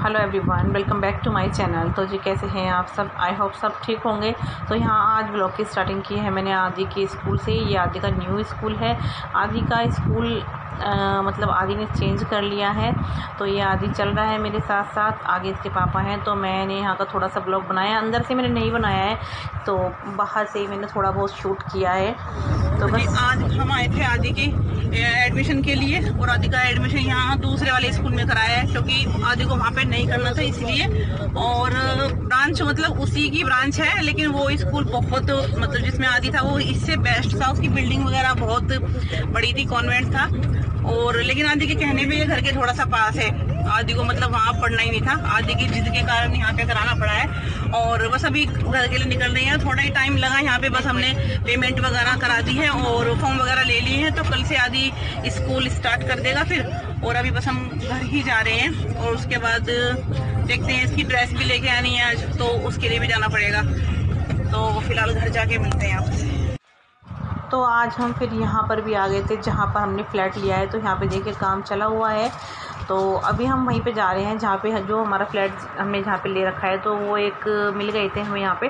Hello everyone, welcome back to my channel. तो जी कैसे हैं आप सब? आई होप सब ठीक होंगे। तो यहाँ आज ब्लॉग की स्टार्टिंग की है मैंने आदि के स्कूल से। ये आदि का न्यू स्कूल है। आदि का स्कूल मतलब आदि ने चेंज कर लिया है। तो ये आदि चल रहा है मेरे साथ साथ, आगे इसके पापा हैं। तो मैंने यहाँ का थोड़ा सा ब्लॉग बनाया, अंदर से मैंने नहीं बनाया है, तो बाहर से ही मैंने थोड़ा बहुत शूट किया है। तो बस आज हम आए थे आदि की एडमिशन के लिए, और आदि का एडमिशन यहाँ दूसरे वाले स्कूल में कराया है क्योंकि आदि को वहाँ पे नहीं करना था इसलिए। और ब्रांच मतलब उसी की ब्रांच है, लेकिन वो स्कूल बहुत मतलब जिसमें आदि था वो इससे बेस्ट था। उसकी बिल्डिंग वगैरह बहुत बड़ी थी, कॉन्वेंट था। और लेकिन आदि के कहने पे ये घर के थोड़ा सा पास है। आदि को मतलब वहाँ पढ़ना ही नहीं था, आदि की जिद के कारण यहाँ पे कराना पड़ा है। और बस अभी घर के लिए निकल रही हैं, थोड़ा ही टाइम लगा यहाँ पे। बस हमने पेमेंट वगैरह करा दी है और फॉर्म वगैरह ले लिए हैं, तो कल से आदि स्कूल स्टार्ट कर देगा फिर। और अभी बस हम घर ही जा रहे हैं, और उसके बाद देखते हैं। इसकी ड्रेस भी लेके आनी है आज, तो उसके लिए भी जाना पड़ेगा। तो फिलहाल घर जाके मिलते हैं आपसे। तो आज हम फिर यहाँ पर भी आ गए थे जहाँ पर हमने फ्लैट लिया है। तो यहाँ पे देखिए काम चला हुआ है। तो अभी हम वहीं पे जा रहे हैं जहाँ पे जो हमारा फ्लैट हमने जहाँ पे ले रखा है। तो वो एक मिल गए थे हमें यहाँ पे।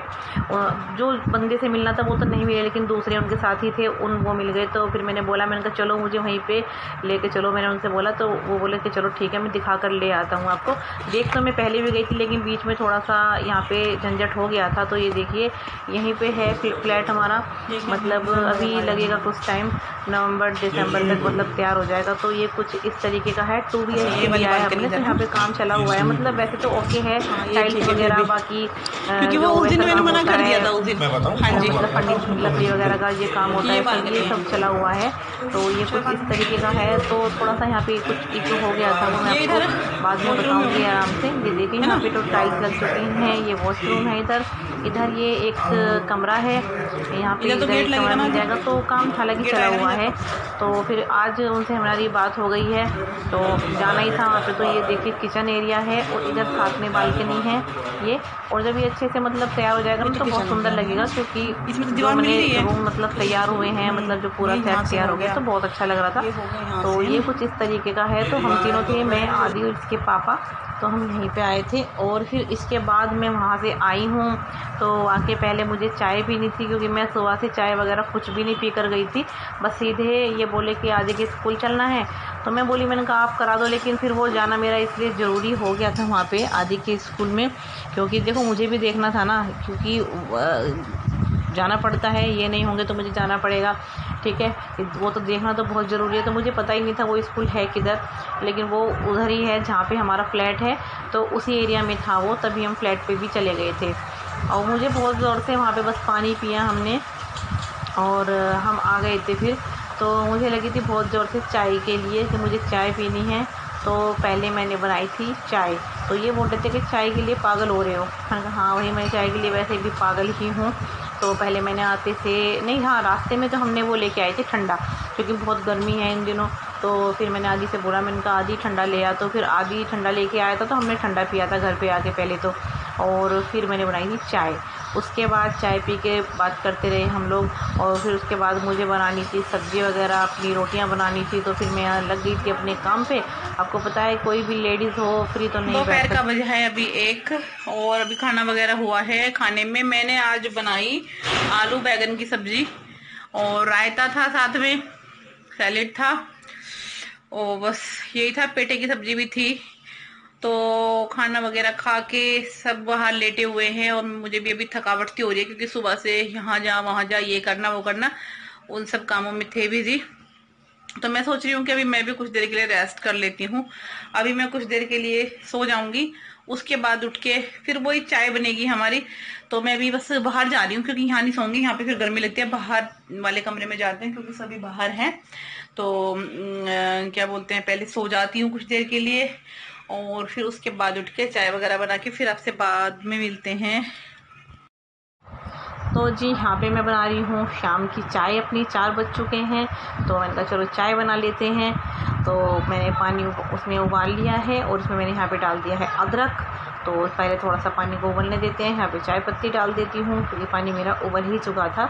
जो बंदे से मिलना था वो तो नहीं मिले, लेकिन दूसरे उनके साथ ही थे, वो मिल गए। तो फिर मैंने कहा चलो मुझे वहीं पे लेके चलो। मैंने उनसे बोला तो वो बोले कि चलो ठीक है, मैं दिखा कर ले आता हूँ आपको। देख तो मैं पहले भी गई थी, लेकिन बीच में थोड़ा सा यहाँ पे झंझट हो गया था। तो ये देखिए यहीं पे है फ्लैट हमारा। मतलब अभी लगेगा कुछ टाइम, नवंबर दिसंबर तक मतलब तैयार हो जाएगा। तो ये कुछ इस तरीके का है। 2 BHK लिया है हमने। तो यहाँ पे काम चला हुआ है, मतलब वैसे तो ओके है, टाइल्स वगैरह बाकी क्योंकि वो उस दिन मैंने मना कर दिया था उस दिन। हाँ जी, मतलब फर्नीचर लकड़ी वगैरह का ये काम होता है, तो ये सब चला हुआ है। तो ये कुछ इस तरीके का है। तो थोड़ा सा यहाँ पे कुछ इशू हो गया था, वो मैं आपको बाद में बताऊँगी आराम से। ये देखिए यहाँ पे तो टाइल्स लग चुकी हैं। ये वॉशरूम है इधर ये एक कमरा है, यहाँ पे इधर एक कमरा मिल जाएगा। तो काम हालांकि चला हुआ है। तो फिर आज उनसे हमारी बात हो गई है, तो जाना ही था वहाँ पे। तो ये देखिए किचन एरिया है, और इधर साथ में बालकनी है ये। और जब ये अच्छे से मतलब तैयार हो जाएगा ना तो बहुत सुंदर लगेगा, क्योंकि जो मैंने रूम मतलब तैयार हुए हैं, मतलब जो पूरा सेट तैयार हो गया, तो बहुत अच्छा लग रहा था। तो ये कुछ इस तरीके का है। तो हम तीनों थे, मैं, आदि और इसके पापा। तो हम यहीं पे आए थे, और फिर इसके बाद मैं वहाँ से आई हूँ। तो आके पहले मुझे चाय पीनी थी, क्योंकि मैं सुबह से चाय वगैरह कुछ भी नहीं पी कर गई थी। बस सीधे ये बोले कि आदि के स्कूल चलना है। तो मैं बोली, मैंने कहा आप करा दो, लेकिन फिर वो जाना मेरा इसलिए ज़रूरी हो गया था वहाँ पे आदि के स्कूल में, क्योंकि देखो मुझे भी देखना था ना, क्योंकि जाना पड़ता है, ये नहीं होंगे तो मुझे जाना पड़ेगा, ठीक है। वो तो देखना तो बहुत ज़रूरी है। तो मुझे पता ही नहीं था वो स्कूल है किधर, लेकिन वो उधर ही है जहाँ पे हमारा फ्लैट है। तो उसी एरिया में था वो, तभी हम फ्लैट पे भी चले गए थे। और मुझे बहुत ज़ोर से वहाँ पे बस पानी पिया हमने, और हम आ गए थे फिर। तो मुझे लगी थी बहुत ज़ोर से चाय के लिए कि मुझे चाय पीनी है। तो पहले मैंने बनाई थी चाय। तो ये बोल रहे थे कि चाय के लिए पागल हो रहे हो। मैंने कहा हाँ वही, मैं चाय के लिए वैसे भी पागल ही हूँ। तो पहले मैंने आते से नहीं, हाँ रास्ते में तो हमने वो लेके आए थे ठंडा, क्योंकि बहुत गर्मी है इन दिनों। तो फिर मैंने आदि से बोला, मैंने कहा आदि ठंडा ले आ। तो फिर आदि ठंडा लेके आया था, तो हमने ठंडा पिया था घर पे आके पहले तो। और फिर मैंने बनाई थी चाय। उसके बाद चाय पी के बात करते रहे हम लोग। और फिर उसके बाद मुझे बनानी थी सब्ज़ी वगैरह, अपनी रोटियां बनानी थी। तो फिर मैं लग गई थी अपने काम पे। आपको पता है कोई भी लेडीज़ हो फ्री तो नहीं। दोपहर का बजा है अभी 1, और अभी खाना वगैरह हुआ है। खाने में मैंने आज बनाई आलू बैगन की सब्जी, और रायता था, साथ में सैलेड था, और बस यही था। पेटे की सब्जी भी थी। तो खाना वगैरह खा के सब बाहर लेटे हुए हैं, और मुझे भी अभी थकावट सी हो रही है, क्योंकि सुबह से यहाँ जा वहां जा, ये करना वो करना, उन सब कामों में थे बिजी। तो मैं सोच रही हूँ कि अभी मैं भी कुछ देर के लिए रेस्ट कर लेती हूँ। अभी मैं कुछ देर के लिए सो जाऊंगी, उसके बाद उठ के फिर वही चाय बनेगी हमारी। तो मैं अभी बस बाहर जा रही हूँ, क्योंकि यहाँ नहीं सोऊंगी, यहाँ पे फिर गर्मी लगती है। बाहर वाले कमरे में जाते हैं, क्योंकि सभी बाहर हैं। तो क्या बोलते हैं, पहले सो जाती हूँ कुछ देर के लिए, और फिर उसके बाद उठ के चाय वगैरह बना के फिर आपसे बाद में मिलते हैं। तो जी यहाँ पे मैं बना रही हूँ शाम की चाय अपनी। 4 बज चुके हैं, तो मैंने कहा चलो चाय बना लेते हैं। तो मैंने पानी उसमें उबाल लिया है, और उसमें मैंने यहाँ पे डाल दिया है अदरक। तो पहले थोड़ा सा पानी को उबलने देते हैं। यहाँ पे चाय पत्ती डाल देती हूँ क्योंकि पानी मेरा उबल ही चुका था।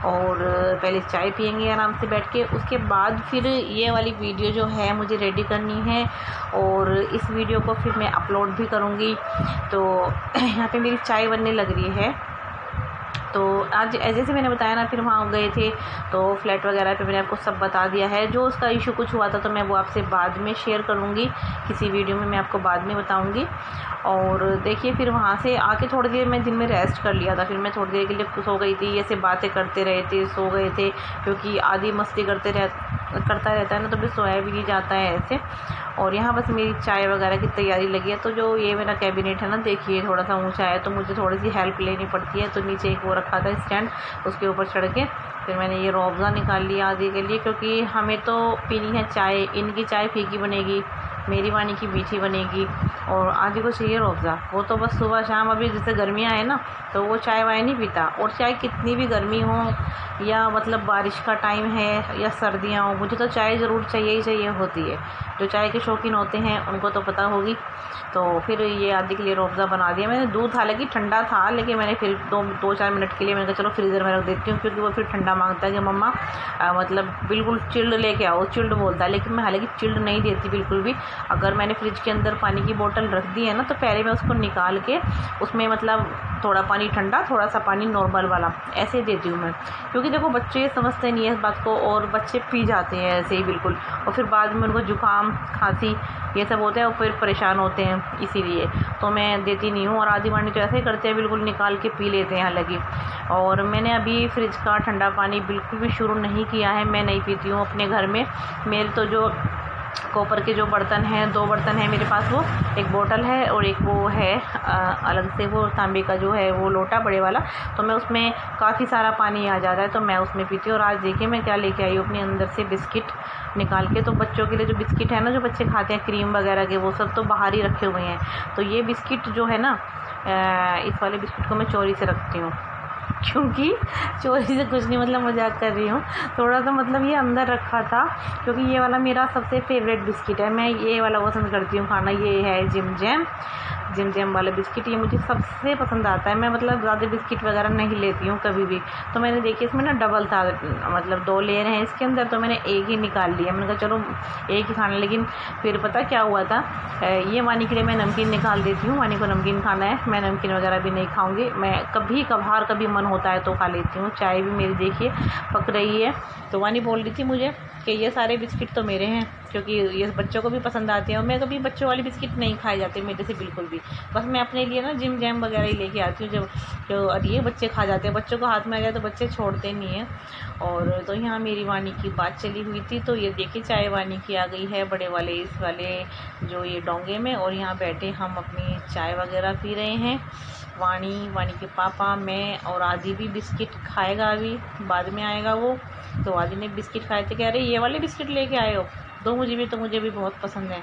और पहले चाय पियेंगे आराम से बैठ के, उसके बाद फिर ये वाली वीडियो जो है मुझे रेडी करनी है और इस वीडियो को फिर मैं अपलोड भी करूँगी। तो यहाँ पे मेरी चाय बनने लग रही है। तो आज जैसे मैंने बताया ना, फिर वहाँ गए थे तो फ्लैट वगैरह पे मैंने आपको सब बता दिया है। जो उसका इशू कुछ हुआ था तो मैं वो आपसे बाद में शेयर करूँगी, किसी वीडियो में मैं आपको बाद में बताऊँगी। और देखिए फिर वहाँ से आके थोड़ी देर मैं दिन में रेस्ट कर लिया था। फिर मैं थोड़ी देर के लिए सो गई थी, ऐसे बातें करते रहे थे, सो गए थे क्योंकि आधी मस्ती करता रहता है ना, तो फिर सोया भी नहीं जाता है ऐसे। और यहाँ बस मेरी चाय वगैरह की तैयारी लगी है। तो जो ये मेरा कैबिनेट है ना, देखिए थोड़ा सा ऊंचा है तो मुझे थोड़ी सी हेल्प लेनी पड़ती है। तो नीचे एक वो रखा था स्टैंड, उसके ऊपर चढ़ के फिर मैंने ये रूह अफ़ज़ा निकाल लिया आदि के लिए, क्योंकि हमें तो पीनी है चाय। इनकी चाय फीकी बनेगी, मेरी वानी की मीठी बनेगी, और आदि को चाहिए रूह अफ़ज़ा। वो तो बस सुबह शाम, अभी जैसे गर्मियाँ हैं ना तो वो चाय वाय नहीं पीता। और चाहे कितनी भी गर्मी हो या मतलब बारिश का टाइम है या सर्दियाँ हो, मुझे तो चाय ज़रूर चाहिए ही चाहिए होती है। जो चाय के शौकीन होते हैं उनको तो पता होगी। तो फिर ये आदि के लिए रूह अफ़ज़ा बना दिया मैंने। दूध हालांकि ठंडा था, लेकिन मैंने फिर 2-4 मिनट के लिए मैंने कहा चलो फ्रीज़र में रख देती हूँ, क्योंकि वो फिर ठंडा मांगता है कि मम्मा मतलब बिल्कुल चिल्ड लेके आओ, चिल्ड बोलता है। लेकिन मैं हालांकि चिल्ड नहीं देती बिल्कुल भी। अगर मैंने फ्रिज के अंदर पानी की बोतल रख दी है ना, तो पहले मैं उसको निकाल के उसमें मतलब थोड़ा पानी ठंडा, थोड़ा सा पानी नॉर्मल वाला, ऐसे देती हूँ मैं। क्योंकि देखो बच्चे समझते नहीं है इस बात को, और बच्चे पी जाते हैं ऐसे ही बिल्कुल, और फिर बाद में उनको जुकाम खांसी ये सब होता है और फिर परेशान होते हैं, इसीलिए तो मैं देती नहीं हूँ। और आदि वानी तो ऐसे ही करते हैं, बिल्कुल निकाल के पी लेते हैं हालांकि। और मैंने अभी फ्रिज का ठंडा पानी बिल्कुल भी शुरू नहीं किया है, मैं नहीं पीती हूँ अपने घर में। मेरे तो जो कॉपर के जो बर्तन हैं, 2 बर्तन हैं मेरे पास, वो एक बोतल है और एक वो है अलग से वो तांबे का जो है वो लोटा बड़े वाला। तो मैं उसमें काफ़ी सारा पानी आ जाता है तो मैं उसमें पीती हूँ। और आज देखिए मैं क्या लेके आई हूँ अपने अंदर से बिस्किट निकाल के। तो बच्चों के लिए जो बिस्किट है ना, जो बच्चे खाते हैं क्रीम वगैरह के, वो सब तो बाहर ही रखे हुए हैं। तो ये बिस्किट जो है ना, इस वाले बिस्किट को मैं चोरी से रखती हूँ, क्योंकि चोरी से कुछ नहीं, मतलब मजाक कर रही हूँ थोड़ा सा, मतलब ये अंदर रखा था क्योंकि ये वाला मेरा सबसे फेवरेट बिस्किट है। मैं ये वाला पसंद करती हूँ खाना। ये है जिम जैम वाला बिस्किट, ये मुझे सबसे पसंद आता है। मैं मतलब ज़्यादा बिस्किट वगैरह नहीं लेती हूँ कभी भी। तो मैंने देखिए इसमें ना डबल था, मतलब 2 लेयर हैं इसके अंदर, तो मैंने एक ही निकाल लिया। मैंने कहा चलो एक ही खाना। लेकिन फिर पता क्या हुआ था, ये वानी के लिए मैं नमकीन निकाल देती हूँ। वानी को नमकीन खाना है, मैं नमकीन वगैरह भी नहीं खाऊंगी। मैं कभी कभार कभी मन होता है तो खा लेती हूँ। चाय भी मेरी देखिए पक रही है। तो वानी बोल रही थी मुझे कि ये सारे बिस्किट तो मेरे हैं, क्योंकि ये बच्चों को भी पसंद आते हैं। और मैं कभी बच्चों वाले बिस्किट नहीं खाए जाते मेरे से बिल्कुल भी। बस मैं अपने लिए ना जिम जैम वगैरह ही लेके आती हूँ जो और ये बच्चे खा जाते हैं। बच्चों को हाथ में आ जाए तो बच्चे छोड़ते नहीं हैं। और तो यहाँ मेरी वानी की बात चली हुई थी। तो ये देखिए चाय वानी की आ गई है बड़े वाले इस वाले जो ये डोंगे में, और यहाँ बैठे हम अपनी चाय वगैरह पी रहे हैं। वानी के पापा, मैं और आदि भी बिस्किट खाएगा, अभी बाद में आएगा वो। तो आदि ने बिस्किट खाए थे, कह रहे ये वाले बिस्किट लेके आए हो, दो मुझे भी, तो मुझे भी बहुत पसंद है।